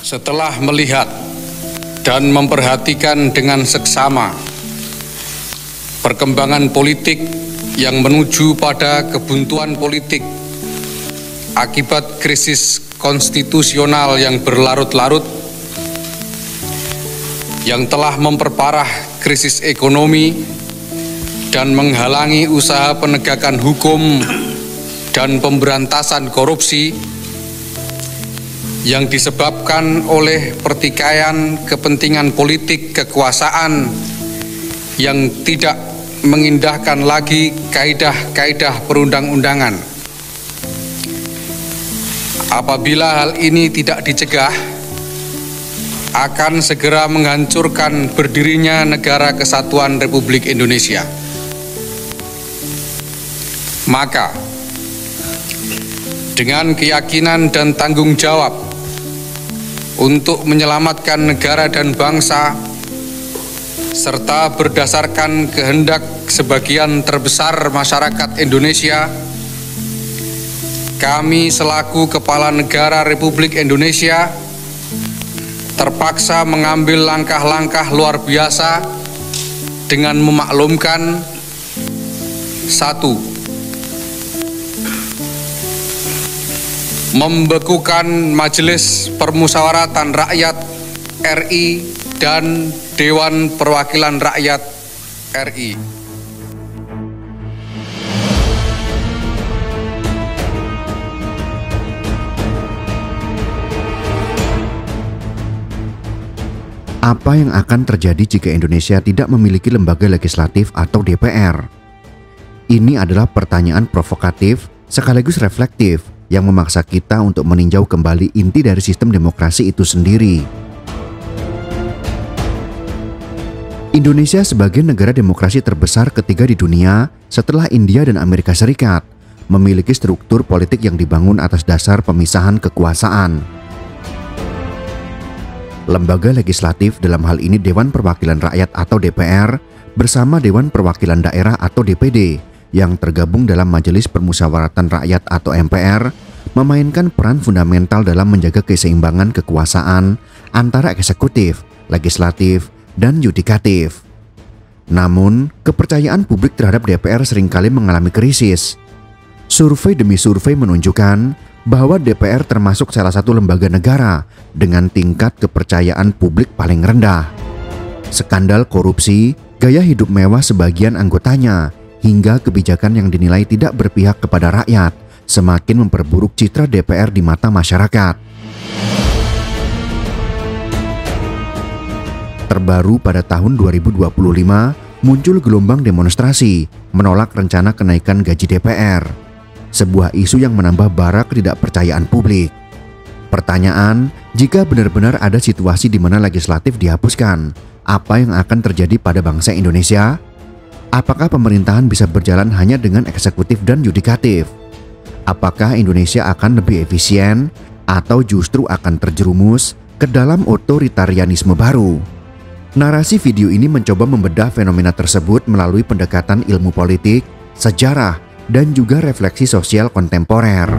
Setelah melihat dan memperhatikan dengan seksama perkembangan politik yang menuju pada kebuntuan politik akibat krisis konstitusional yang berlarut-larut, yang telah memperparah krisis ekonomi dan menghalangi usaha penegakan hukum dan pemberantasan korupsi, yang disebabkan oleh pertikaian kepentingan politik kekuasaan yang tidak mengindahkan lagi kaidah-kaidah perundang-undangan. Apabila hal ini tidak dicegah, akan segera menghancurkan berdirinya Negara Kesatuan Republik Indonesia. Maka, dengan keyakinan dan tanggung jawab untuk menyelamatkan negara dan bangsa, serta berdasarkan kehendak sebagian terbesar masyarakat Indonesia, kami selaku Kepala Negara Republik Indonesia terpaksa mengambil langkah-langkah luar biasa dengan memaklumkan: 1. Membekukan Majelis Permusyawaratan Rakyat RI dan Dewan Perwakilan Rakyat RI. Apa yang akan terjadi jika Indonesia tidak memiliki lembaga legislatif atau DPR? Ini adalah pertanyaan provokatif sekaligus reflektif yang memaksa kita untuk meninjau kembali inti dari sistem demokrasi itu sendiri. Indonesia sebagai negara demokrasi terbesar ketiga di dunia setelah India dan Amerika Serikat memiliki struktur politik yang dibangun atas dasar pemisahan kekuasaan. Lembaga legislatif dalam hal ini Dewan Perwakilan Rakyat atau DPR bersama Dewan Perwakilan Daerah atau DPD yang tergabung dalam Majelis Permusyawaratan Rakyat atau MPR memainkan peran fundamental dalam menjaga keseimbangan kekuasaan antara eksekutif, legislatif, dan yudikatif. Namun, kepercayaan publik terhadap DPR seringkali mengalami krisis. Survei demi survei menunjukkan bahwa DPR termasuk salah satu lembaga negara dengan tingkat kepercayaan publik paling rendah. Skandal korupsi, gaya hidup mewah sebagian anggotanya, hingga kebijakan yang dinilai tidak berpihak kepada rakyat semakin memperburuk citra DPR di mata masyarakat. Terbaru pada tahun 2025 muncul gelombang demonstrasi menolak rencana kenaikan gaji DPR, sebuah isu yang menambah bara ketidakpercayaan publik. Pertanyaan, jika benar-benar ada situasi di mana legislatif dihapuskan, apa yang akan terjadi pada bangsa Indonesia? Apakah pemerintahan bisa berjalan hanya dengan eksekutif dan yudikatif? Apakah Indonesia akan lebih efisien atau justru akan terjerumus ke dalam otoritarianisme baru? Narasi video ini mencoba membedah fenomena tersebut melalui pendekatan ilmu politik, sejarah, dan juga refleksi sosial kontemporer.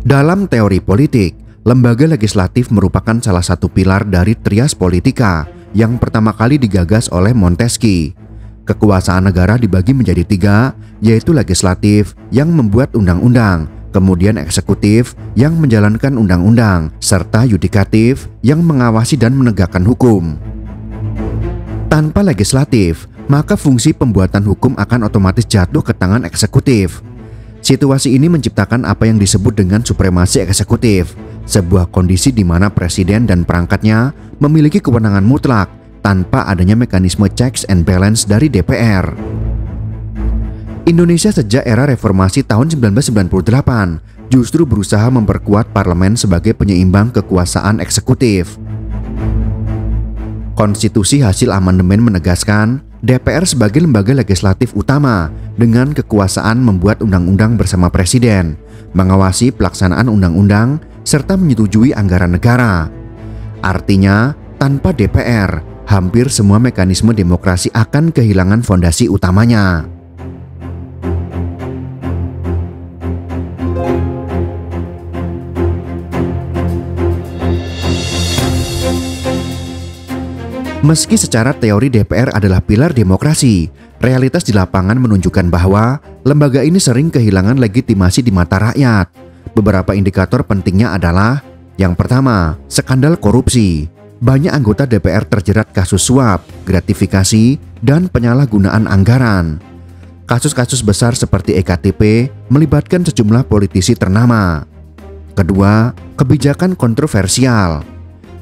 Dalam teori politik, lembaga legislatif merupakan salah satu pilar dari trias politika yang pertama kali digagas oleh Montesquieu. Kekuasaan negara dibagi menjadi 3, yaitu legislatif yang membuat undang-undang, kemudian eksekutif yang menjalankan undang-undang, serta yudikatif yang mengawasi dan menegakkan hukum. Tanpa legislatif, maka fungsi pembuatan hukum akan otomatis jatuh ke tangan eksekutif. Situasi ini menciptakan apa yang disebut dengan supremasi eksekutif, sebuah kondisi di mana presiden dan perangkatnya memiliki kewenangan mutlak tanpa adanya mekanisme checks and balance dari DPR. Indonesia sejak era reformasi tahun 1998 justru berusaha memperkuat parlemen sebagai penyeimbang kekuasaan eksekutif. Konstitusi hasil amandemen menegaskan DPR sebagai lembaga legislatif utama dengan kekuasaan membuat undang-undang bersama presiden, mengawasi pelaksanaan undang-undang, serta menyetujui anggaran negara. Artinya, tanpa DPR, hampir semua mekanisme demokrasi akan kehilangan fondasi utamanya. Meski secara teori DPR adalah pilar demokrasi, realitas di lapangan menunjukkan bahwa lembaga ini sering kehilangan legitimasi di mata rakyat. Beberapa indikator pentingnya adalah: yang pertama, skandal korupsi. Banyak anggota DPR terjerat kasus suap, gratifikasi, dan penyalahgunaan anggaran. Kasus-kasus besar seperti EKTP melibatkan sejumlah politisi ternama. Kedua, kebijakan kontroversial.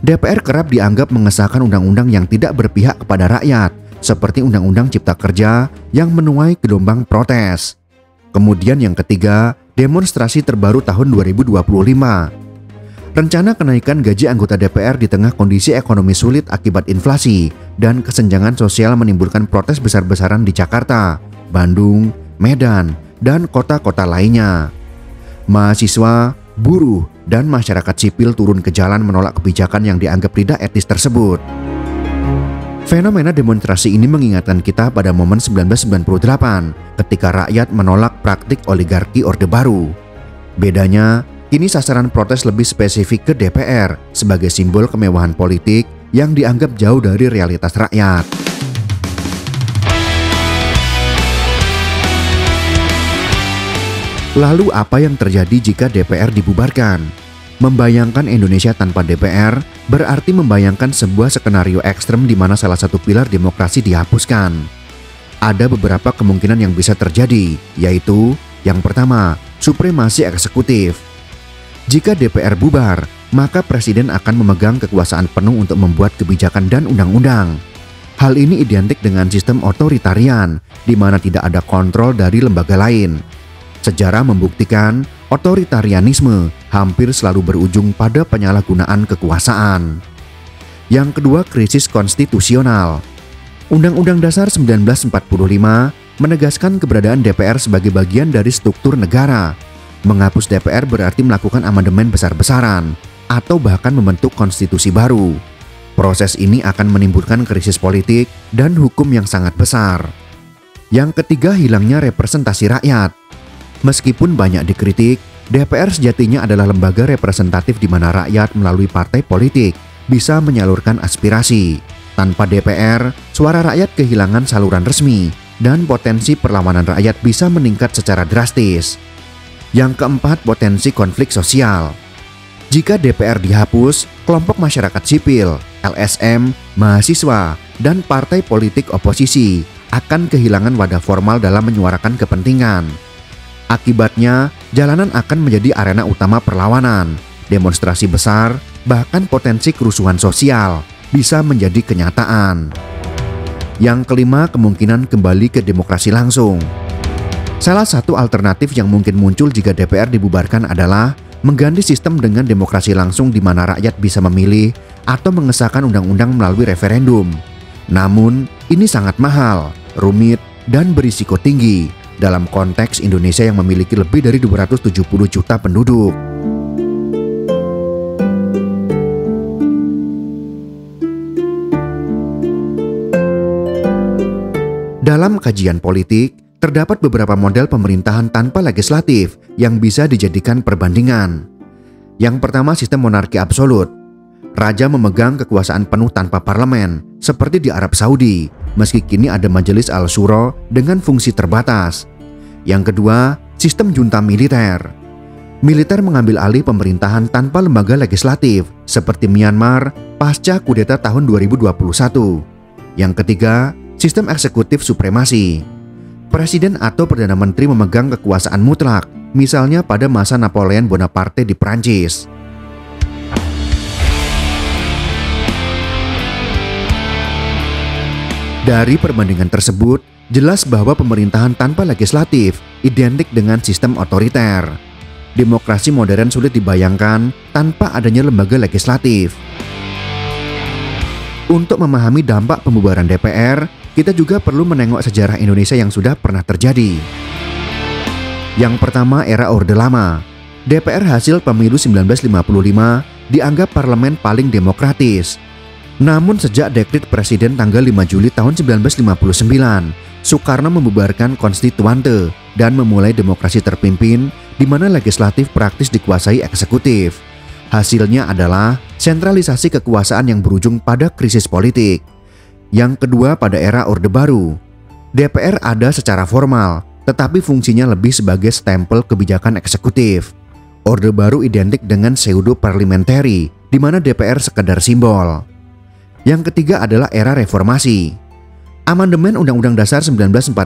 DPR kerap dianggap mengesahkan undang-undang yang tidak berpihak kepada rakyat, seperti Undang-Undang Cipta Kerja yang menuai gelombang protes. Kemudian yang ketiga, demonstrasi terbaru tahun 2025. Rencana kenaikan gaji anggota DPR di tengah kondisi ekonomi sulit akibat inflasi dan kesenjangan sosial menimbulkan protes besar-besaran di Jakarta, Bandung, Medan, dan kota-kota lainnya. Mahasiswa, buruh, dan masyarakat sipil turun ke jalan menolak kebijakan yang dianggap tidak etis tersebut. Fenomena demonstrasi ini mengingatkan kita pada momen 1998 ketika rakyat menolak praktik oligarki Orde Baru. Bedanya, kini sasaran protes lebih spesifik ke DPR sebagai simbol kemewahan politik yang dianggap jauh dari realitas rakyat. Lalu apa yang terjadi jika DPR dibubarkan? Membayangkan Indonesia tanpa DPR berarti membayangkan sebuah skenario ekstrem di mana salah satu pilar demokrasi dihapuskan. Ada beberapa kemungkinan yang bisa terjadi, yaitu yang pertama, supremasi eksekutif. Jika DPR bubar, maka presiden akan memegang kekuasaan penuh untuk membuat kebijakan dan undang-undang. Hal ini identik dengan sistem otoritarian, di mana tidak ada kontrol dari lembaga lain. Sejarah membuktikan otoritarianisme hampir selalu berujung pada penyalahgunaan kekuasaan. Yang kedua, krisis konstitusional. Undang-Undang Dasar 1945 menegaskan keberadaan DPR sebagai bagian dari struktur negara. Menghapus DPR berarti melakukan amandemen besar-besaran atau bahkan membentuk konstitusi baru. Proses ini akan menimbulkan krisis politik dan hukum yang sangat besar. Yang ketiga, hilangnya representasi rakyat. Meskipun banyak dikritik, DPR sejatinya adalah lembaga representatif di mana rakyat melalui partai politik bisa menyalurkan aspirasi. Tanpa DPR, suara rakyat kehilangan saluran resmi dan potensi perlawanan rakyat bisa meningkat secara drastis. Yang keempat, potensi konflik sosial. Jika DPR dihapus, kelompok masyarakat sipil, LSM, mahasiswa, dan partai politik oposisi akan kehilangan wadah formal dalam menyuarakan kepentingan. Akibatnya, jalanan akan menjadi arena utama perlawanan, demonstrasi besar, bahkan potensi kerusuhan sosial bisa menjadi kenyataan. Yang kelima, kemungkinan kembali ke demokrasi langsung. Salah satu alternatif yang mungkin muncul jika DPR dibubarkan adalah mengganti sistem dengan demokrasi langsung di mana rakyat bisa memilih atau mengesahkan undang-undang melalui referendum. Namun, ini sangat mahal, rumit, dan berisiko tinggi dalam konteks Indonesia yang memiliki lebih dari 270 juta penduduk. Dalam kajian politik, terdapat beberapa model pemerintahan tanpa legislatif yang bisa dijadikan perbandingan. Yang pertama, sistem monarki absolut. Raja memegang kekuasaan penuh tanpa parlemen, seperti di Arab Saudi, meski kini ada Majelis Al-Syuro dengan fungsi terbatas. Yang kedua, sistem junta militer. Militer mengambil alih pemerintahan tanpa lembaga legislatif, seperti Myanmar pasca kudeta tahun 2021. Yang ketiga, sistem eksekutif supremasi. Presiden atau Perdana Menteri memegang kekuasaan mutlak, misalnya pada masa Napoleon Bonaparte di Prancis. Dari perbandingan tersebut, jelas bahwa pemerintahan tanpa legislatif identik dengan sistem otoriter. Demokrasi modern sulit dibayangkan tanpa adanya lembaga legislatif. Untuk memahami dampak pembubaran DPR, kita juga perlu menengok sejarah Indonesia yang sudah pernah terjadi. Yang pertama, era Orde Lama. DPR hasil pemilu 1955 dianggap parlemen paling demokratis. Namun sejak dekret Presiden tanggal 5 Juli tahun 1959, Soekarno membubarkan konstituante dan memulai demokrasi terpimpin di mana legislatif praktis dikuasai eksekutif. Hasilnya adalah sentralisasi kekuasaan yang berujung pada krisis politik. Yang kedua, pada era Orde Baru, DPR ada secara formal, tetapi fungsinya lebih sebagai stempel kebijakan eksekutif. Orde Baru identik dengan pseudo parliamentary, di mana DPR sekedar simbol. Yang ketiga adalah era reformasi. Amandemen Undang-Undang Dasar 1945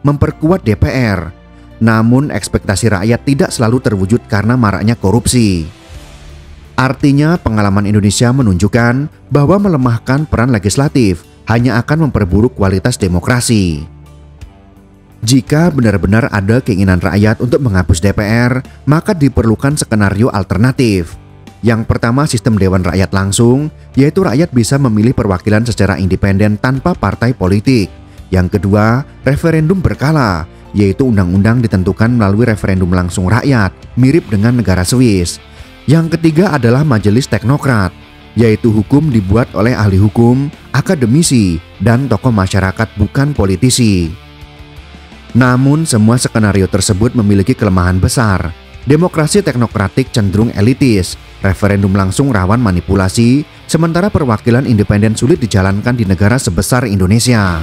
memperkuat DPR, namun ekspektasi rakyat tidak selalu terwujud karena maraknya korupsi. Artinya, pengalaman Indonesia menunjukkan bahwa melemahkan peran legislatif hanya akan memperburuk kualitas demokrasi. Jika benar-benar ada keinginan rakyat untuk menghapus DPR, maka diperlukan skenario alternatif. Yang pertama, sistem Dewan Rakyat langsung, yaitu rakyat bisa memilih perwakilan secara independen tanpa partai politik. Yang kedua, referendum berkala, yaitu undang-undang ditentukan melalui referendum langsung rakyat, mirip dengan negara Swiss. Yang ketiga adalah majelis teknokrat, yaitu hukum dibuat oleh ahli hukum, akademisi, dan tokoh masyarakat bukan politisi. Namun semua skenario tersebut memiliki kelemahan besar. Demokrasi teknokratik cenderung elitis, referendum langsung rawan manipulasi, sementara perwakilan independen sulit dijalankan di negara sebesar Indonesia.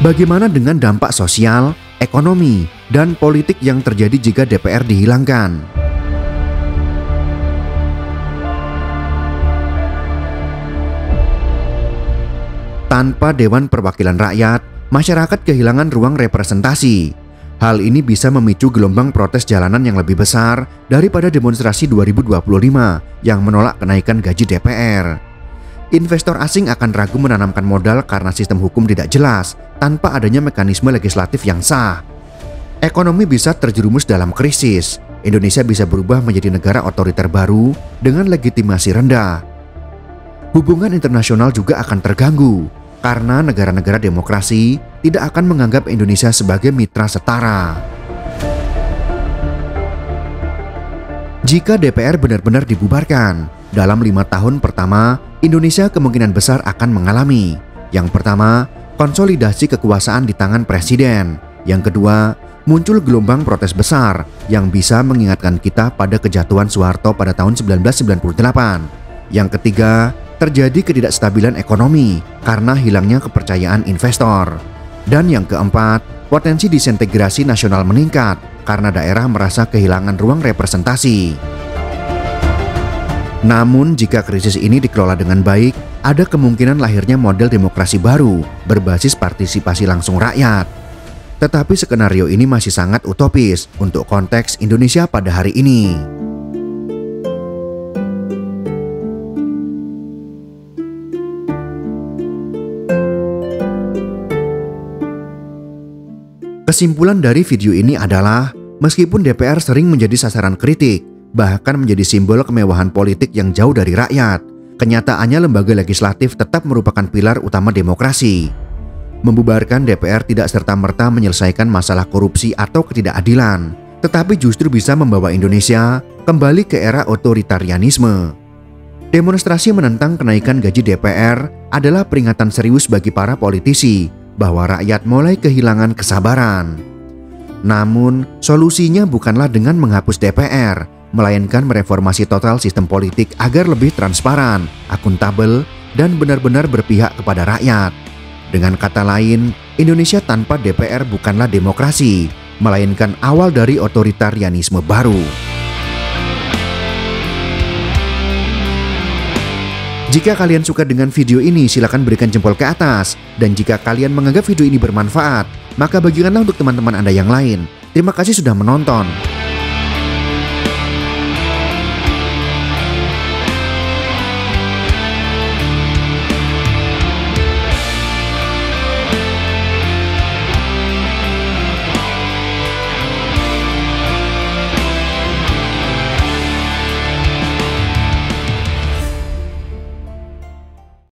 Bagaimana dengan dampak sosial, ekonomi, dan politik yang terjadi jika DPR dihilangkan? Tanpa Dewan Perwakilan Rakyat, masyarakat kehilangan ruang representasi. Hal ini bisa memicu gelombang protes jalanan yang lebih besar daripada demonstrasi 2025 yang menolak kenaikan gaji DPR. Investor asing akan ragu menanamkan modal karena sistem hukum tidak jelas tanpa adanya mekanisme legislatif yang sah. Ekonomi bisa terjerumus dalam krisis. Indonesia bisa berubah menjadi negara otoriter baru dengan legitimasi rendah. Hubungan internasional juga akan terganggu karena negara-negara demokrasi tidak akan menganggap Indonesia sebagai mitra setara. Jika DPR benar-benar dibubarkan, dalam 5 tahun pertama, Indonesia kemungkinan besar akan mengalami: yang pertama, konsolidasi kekuasaan di tangan presiden; yang kedua, muncul gelombang protes besar yang bisa mengingatkan kita pada kejatuhan Soeharto pada tahun 1998; yang ketiga, terjadi ketidakstabilan ekonomi karena hilangnya kepercayaan investor; dan yang keempat, potensi disintegrasi nasional meningkat karena daerah merasa kehilangan ruang representasi. Namun jika krisis ini dikelola dengan baik, ada kemungkinan lahirnya model demokrasi baru berbasis partisipasi langsung rakyat. Tetapi skenario ini masih sangat utopis untuk konteks Indonesia pada hari ini. Kesimpulan dari video ini adalah, meskipun DPR sering menjadi sasaran kritik, bahkan menjadi simbol kemewahan politik yang jauh dari rakyat, kenyataannya lembaga legislatif tetap merupakan pilar utama demokrasi. Membubarkan DPR tidak serta-merta menyelesaikan masalah korupsi atau ketidakadilan, tetapi justru bisa membawa Indonesia kembali ke era otoritarianisme. Demonstrasi menentang kenaikan gaji DPR adalah peringatan serius bagi para politisi bahwa rakyat mulai kehilangan kesabaran. Namun, solusinya bukanlah dengan menghapus DPR, melainkan mereformasi total sistem politik agar lebih transparan, akuntabel, dan benar-benar berpihak kepada rakyat. Dengan kata lain, Indonesia tanpa DPR bukanlah demokrasi, melainkan awal dari otoritarianisme baru. Jika kalian suka dengan video ini, silakan berikan jempol ke atas. Dan jika kalian menganggap video ini bermanfaat, maka bagikanlah untuk teman-teman Anda yang lain. Terima kasih sudah menonton.